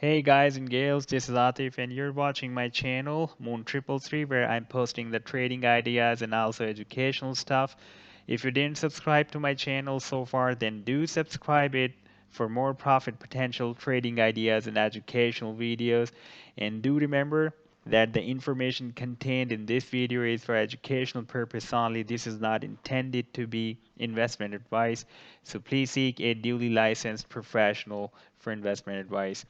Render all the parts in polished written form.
Hey guys and gals, this is Atif and you're watching my channel Moon Triple Three, where I'm posting the trading ideas and also educational stuff. If you didn't subscribe to my channel so far, then do subscribe it for more profit potential trading ideas and educational videos. And do remember that the information contained in this video is for educational purpose only. This is not intended to be investment advice. So please seek a duly licensed professional for investment advice.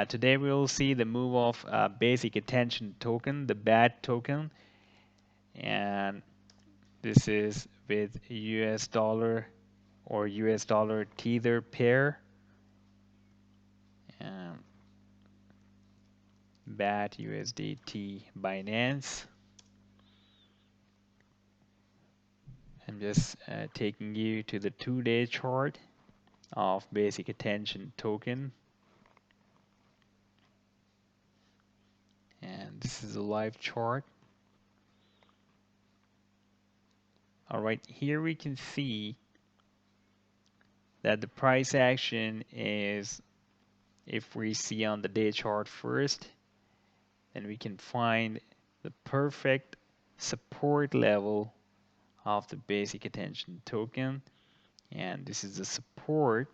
Today we will see the move of basic attention token, the BAT token, and this is with US dollar or US dollar tether pair, and BAT USDT Binance. I'm just taking you to the 2-day chart of basic attention token, and this is a live chart. All right, here we can see that the price action is, if we see on the day chart first, then we can find the perfect support level of the basic attention token, and this is the support.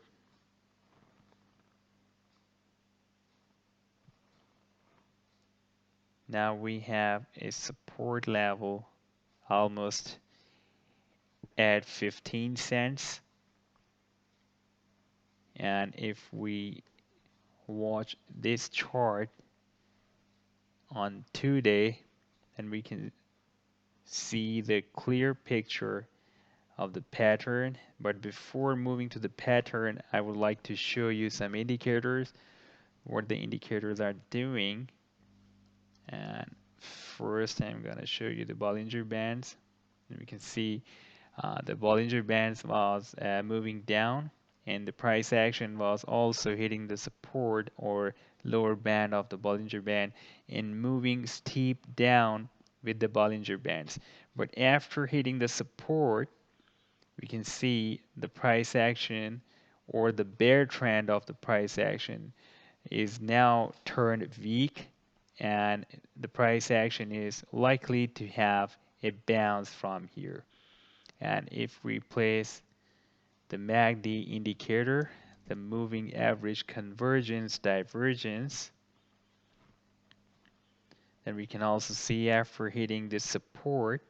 Now we have a support level almost at 15 cents, and if we watch this chart on 2-day, then we can see the clear picture of the pattern. But before moving to the pattern, I would like to show you some indicators, what the indicators are doing. And first I'm going to show you the Bollinger Bands, and we can see the Bollinger Bands was moving down, and the price action was also hitting the support or lower band of the Bollinger Band and moving steep down with the Bollinger Bands. But after hitting the support, we can see the price action or the bear trend of the price action is now turned weak, and the price action is likely to have a bounce from here. And if we place the MACD indicator, the moving average convergence divergence, then we can also see after hitting the support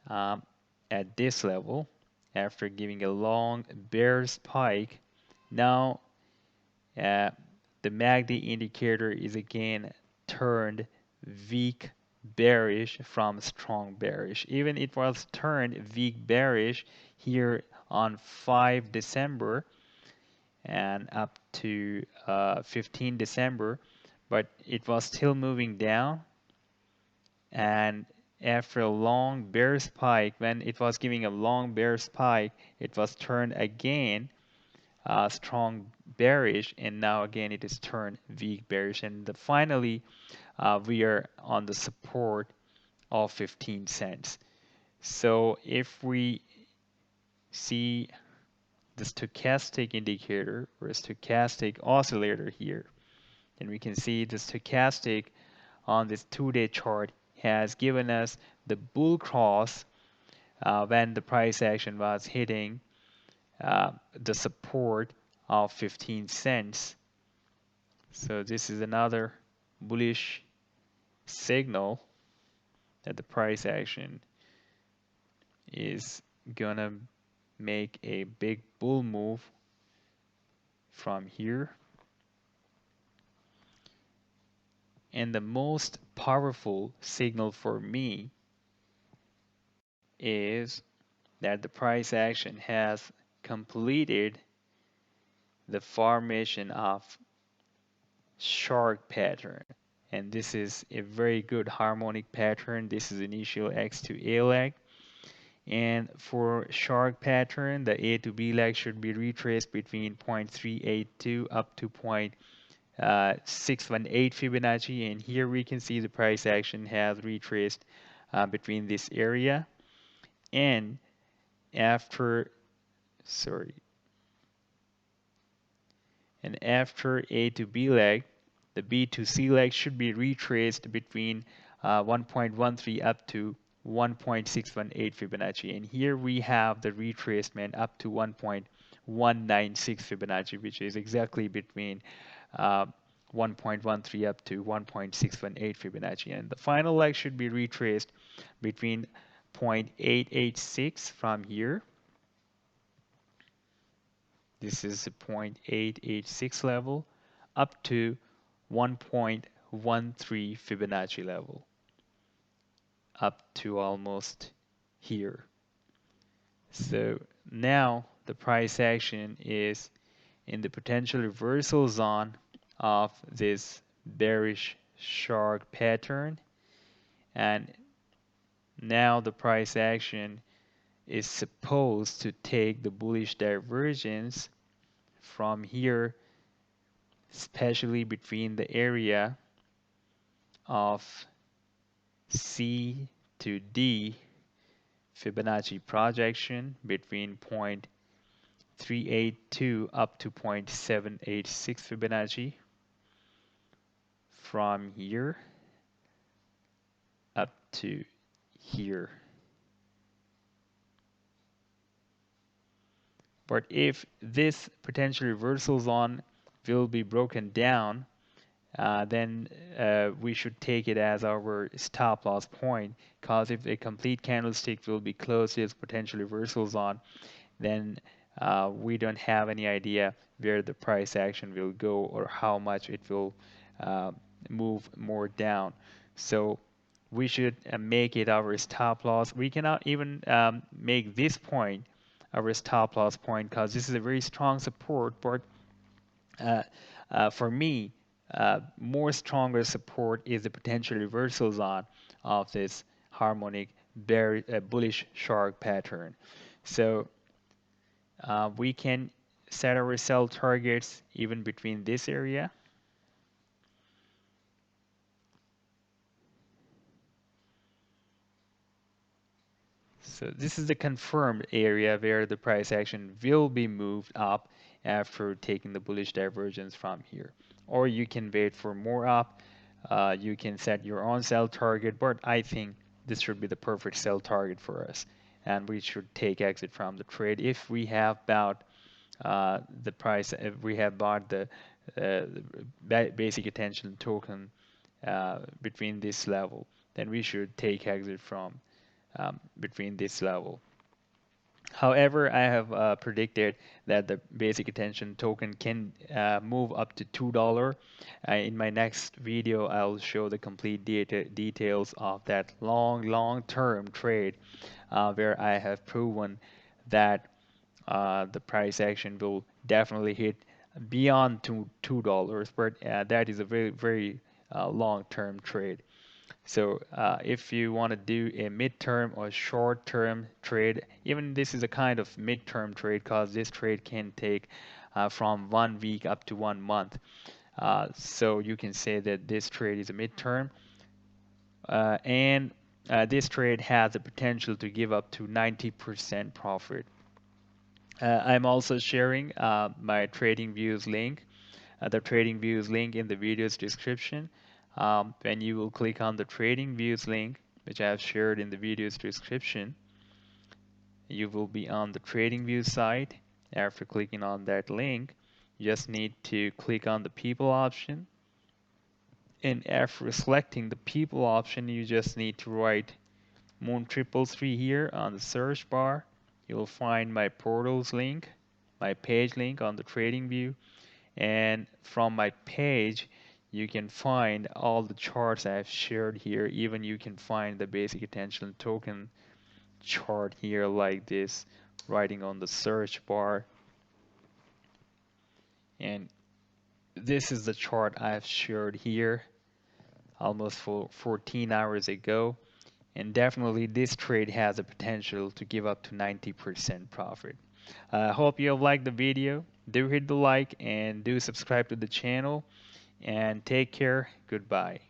um, at this level, after giving a long bear spike, now uh, the MACD indicator is again turned weak bearish from strong bearish. Even it was turned weak bearish here on 5 December and up to 15 December, but it was still moving down, and after a long bear spike, when it was giving a long bear spike, it was turned again strong bearish, and now again it is turned weak bearish, and finally we are on the support of 15 cents. So if we see the stochastic indicator or stochastic oscillator here, then we can see the stochastic on this 2-day chart has given us the bull cross when the price action was hitting the support of 15 cents. So this is another bullish signal that the price action is gonna make a big bull move from here. And the most powerful signal for me is that the price action has completed the formation of shark pattern, and this is a very good harmonic pattern. This is initial X to A leg, and for shark pattern the A to B leg should be retraced between 0.382 up to 0.618 Fibonacci, and here we can see the price action has retraced between this area, and after and after A to B leg, the B to C leg should be retraced between 1.13 up to 1.618 Fibonacci. And here we have the retracement up to 1.196 Fibonacci, which is exactly between 1.13 up to 1.618 Fibonacci. And the final leg should be retraced between 0.886 from here. This is the 0.886 level up to 1.13 Fibonacci level, up to almost here. So now the price action is in the potential reversal zone of this bearish shark pattern, and now the price action is supposed to take the bullish divergence from here, especially between the area of C to D Fibonacci projection between 0.382 up to 0.786 Fibonacci, from here up to here. But if this potential reversal zone will be broken down, then we should take it as our stop loss point, because if a complete candlestick will be closed to its potential reversal zone, then we don't have any idea where the price action will go or how much it will move more down. So we should make it our stop loss. We cannot even make this point our stop loss point, because this is a very strong support, but for me, more stronger support is the potential reversal zone of this harmonic bullish shark pattern. So we can set our sell targets even between this area. So this is the confirmed area where the price action will be moved up after taking the bullish divergence from here. Or you can wait for more up. You can set your own sell target, but I think this should be the perfect sell target for us. And we should take exit from the trade if we have bought the price, if we have bought the basic attention token between this level, then we should take exit from between this level. However, I have predicted that the basic attention token can move up to $2. In my next video, I'll show the complete details of that long-term trade where I have proven that the price action will definitely hit beyond $2, but that is a very long-term trade. So if you want to do a midterm or short-term trade, even this is a kind of midterm trade, because this trade can take from 1 week up to 1 month. So you can say that this trade is a midterm, and this trade has the potential to give up to 90% profit. I'm also sharing my Tradingview's link, the Tradingview's link in the video's description. When you will click on the Tradingview's link, which I have shared in the video's description, you will be on the Tradingview site. After clicking on that link, you just need to click on the people option. And after selecting the people option, you just need to write Moon333 here on the search bar. You'll find my portals link, my page link on the Tradingview, and from my page you can find all the charts I've shared here. Even you can find the basic attention token chart here like this, writing on the search bar. And this is the chart I've shared here almost for 14 hours ago. And definitely this trade has the potential to give up to 90% profit. I hope you have liked the video. Do hit the like and do subscribe to the channel. And take care. Goodbye.